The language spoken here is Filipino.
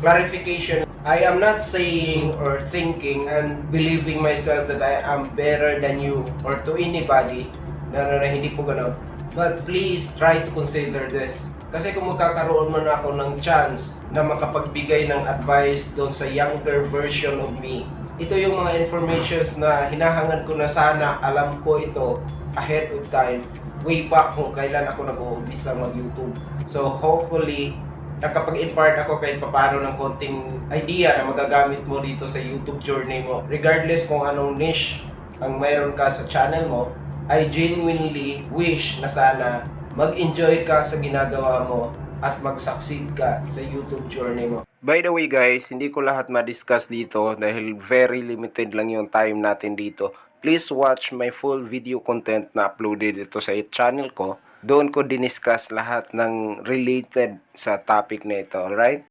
clarification. I am not saying or thinking and believing myself that I am better than you or to anybody. No, hindi po ganun. But please try to consider this. Kasi kung magkakaroon man ako ng chance na makapagbigay ng advice doon sa younger version of me, ito yung mga informations na hinahangad ko na sana alam ko ito ahead of time, way back kung kailan ako nag-uumpisa mag-YouTube. So hopefully, nakapag-impart ako kahit papano ng konting idea na magagamit mo dito sa YouTube journey mo. Regardless kung anong niche ang mayroon ka sa channel mo, I genuinely wish na sana mag-enjoy ka sa ginagawa mo at mag-succeed ka sa YouTube journey mo. By the way guys, hindi ko lahat ma-discuss dito dahil very limited lang yung time natin dito. Please watch my full video content na uploaded ito sa channel ko. Doon ko diniscuss lahat ng related sa topic na ito, alright?